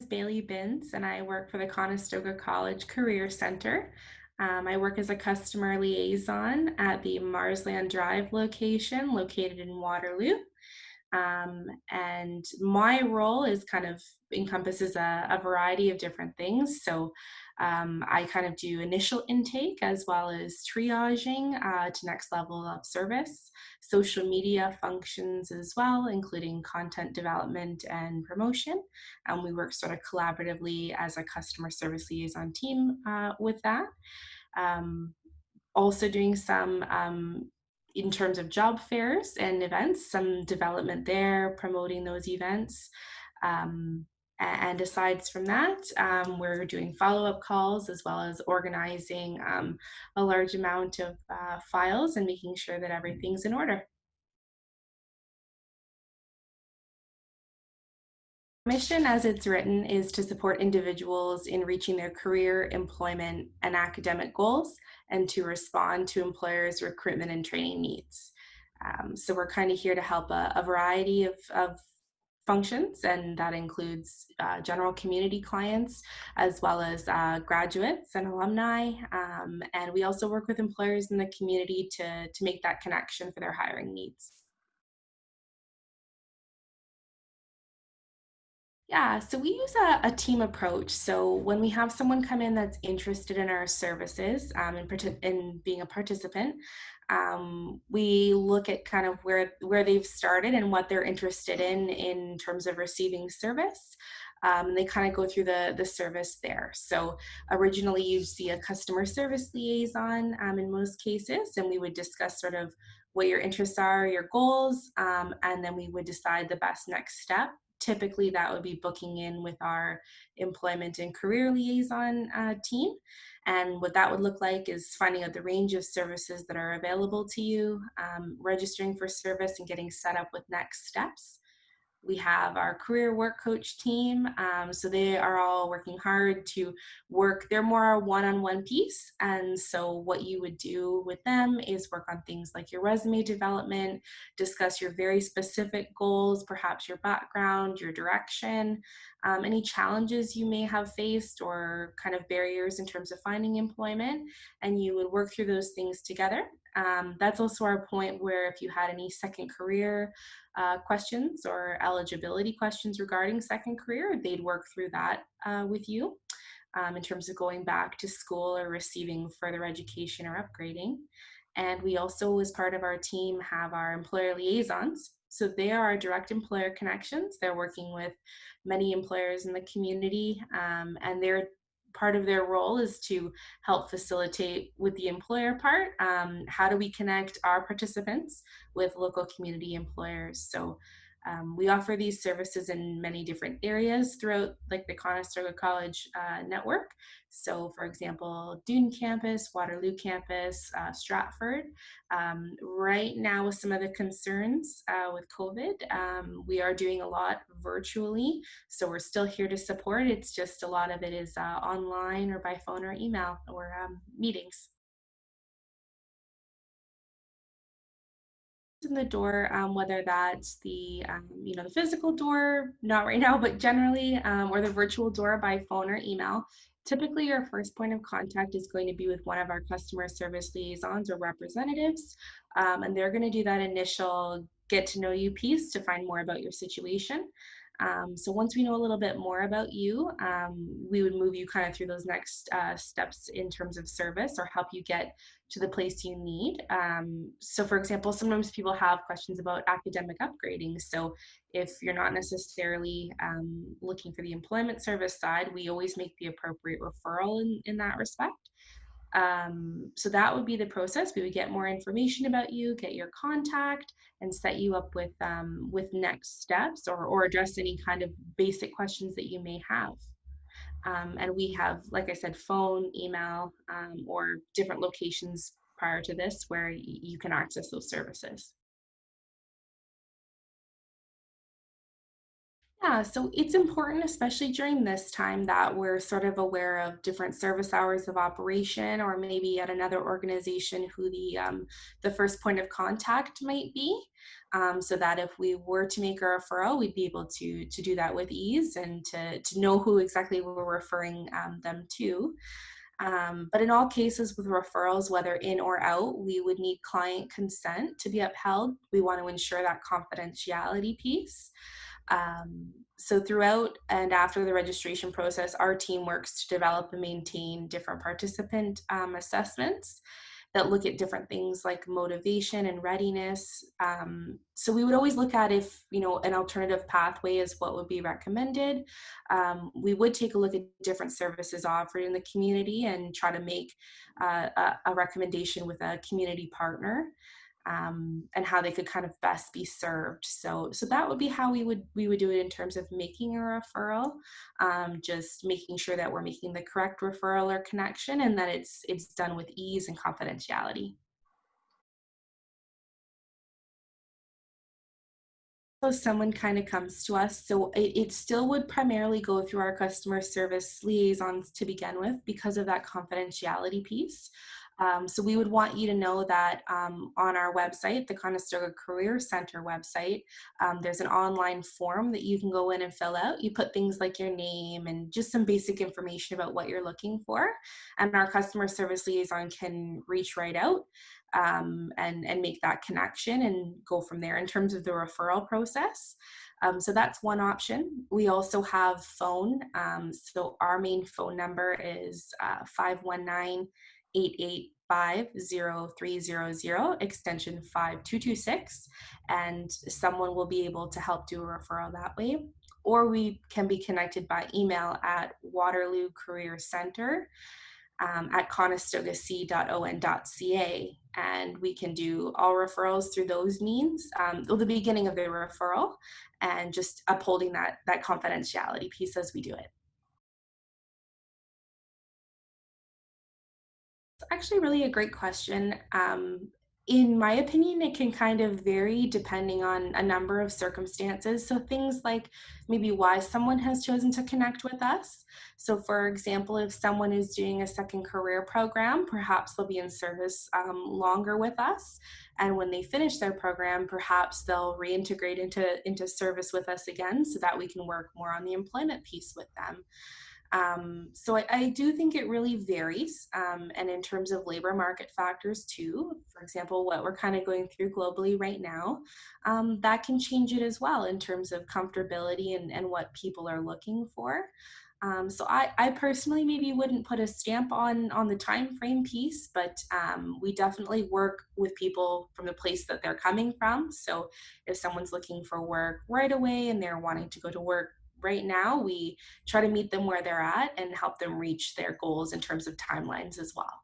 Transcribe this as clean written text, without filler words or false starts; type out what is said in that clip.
Bailey Binns, and I work for the Conestoga College Career Centre. I work as a customer liaison at the Marsland Drive location located in Waterloo. And my role is kind of encompasses a variety of different things. So I kind of do initial intake as well as triaging to next level of service, social media functions as well, including content development and promotion. We work sort of collaboratively as a customer service liaison team with that. Um, Also doing some in terms of job fairs and events, some development there, promoting those events. Um, and aside from that, we're doing follow-up calls as well as organizing a large amount of files and making sure that everything's in order. Mission, as it's written, is to support individuals in reaching their career, employment, and academic goals, and to respond to employers' recruitment and training needs. So we're kind of here to help a variety of functions, and that includes general community clients as well as graduates and alumni. And we also work with employers in the community to make that connection for their hiring needs. Yeah, so we use a team approach. So when we have someone come in that's interested in our services in being a participant, we look at kind of where they've started and what they're interested in terms of receiving service. They kind of go through the service there. So originally you see a customer service liaison in most cases, and we would discuss sort of what your interests are, your goals, and then we would decide the best next step. Typically, that would be booking in with our employment and career liaison team. And what that would look like is finding out the range of services that are available to you, registering for service, and getting set up with next steps. We have our career work coach team. So they are all working hard to work, they're more a one-on-one piece. And so what you would do with them is work on things like your resume development, discuss your very specific goals, perhaps your background, your direction, any challenges you may have faced or kind of barriers in terms of finding employment. And you would work through those things together. That's also our point where if you had any second career questions or eligibility questions regarding second career, they'd work through that with you in terms of going back to school or receiving further education or upgrading. And we also, as part of our team, have our employer liaisons. So they are our direct employer connections. They're working with many employers in the community, and they're part of their role is to help facilitate with the employer part. How do we connect our participants with local community employers? So we offer these services in many different areas throughout like the Conestoga College network. So for example, Dune campus, Waterloo campus, Stratford. Right now with some of the concerns with COVID, we are doing a lot virtually. So we're still here to support. It's just a lot of it is online or by phone or email or meetings. In the door, whether that's the the physical door, not right now, but generally, or the virtual door by phone or email. Typically, your first point of contact is going to be with one of our customer service liaisons or representatives, and they're going to do that initial get to know you piece to find more about your situation. So once we know a little bit more about you, we would move you kind of through those next steps in terms of service or help you get to the place you need. So for example, sometimes people have questions about academic upgrading. So if you're not necessarily looking for the employment service side, we always make the appropriate referral in that respect. So that would be the process. We would get more information about you, get your contact, and set you up with next steps or address any kind of basic questions that you may have. And we have, like I said, phone, email, or different locations prior to this where you can access those services. Yeah, so it's important, especially during this time, that we're sort of aware of different service hours of operation, or maybe at another organization who the first point of contact might be, so that if we were to make a referral, we'd be able to do that with ease and to know who exactly we're referring them to. But in all cases with referrals, whether in or out, we would need client consent to be upheld. We want to ensure that confidentiality piece. So throughout and after the registration process, our team works to develop and maintain different participant assessments that look at different things like motivation and readiness. So we would always look at if, an alternative pathway is what would be recommended. We would take a look at different services offered in the community and try to make a recommendation with a community partner, and how they could kind of best be served. So that would be how we would do it in terms of making a referral. Just making sure that we're making the correct referral or connection, and that it's done with ease and confidentiality. So someone kind of comes to us, so it still would primarily go through our customer service liaisons to begin with because of that confidentiality piece. So we would want you to know that on our website, the Conestoga Career Centre website, there's an online form that you can go in and fill out. You put things like your name and just some basic information about what you're looking for, and our customer service liaison can reach right out, and make that connection and go from there in terms of the referral process. So that's one option. We also have phone. So our main phone number is 519 extension 5226, and someone will be able to help do a referral that way. Or we can be connected by email at Waterloo Career Centre at conestogac.on.ca, and we can do all referrals through those means, or the beginning of the referral, and just upholding that confidentiality piece as we do it. It's actually really a great question. In my opinion, it can kind of vary depending on a number of circumstances. So things like maybe why someone has chosen to connect with us. So for example, if someone is doing a second career program, perhaps they'll be in service longer with us. And when they finish their program, perhaps they'll reintegrate into service with us again so that we can work more on the employment piece with them. So I do think it really varies. And in terms of labor market factors too, for example, what we're kind of going through globally right now, that can change it as well in terms of comfortability and what people are looking for. So I personally maybe wouldn't put a stamp on the time frame piece, but we definitely work with people from the place that they're coming from. So if someone's looking for work right away and they're wanting to go to work right now, we try to meet them where they're at and help them reach their goals in terms of timelines as well.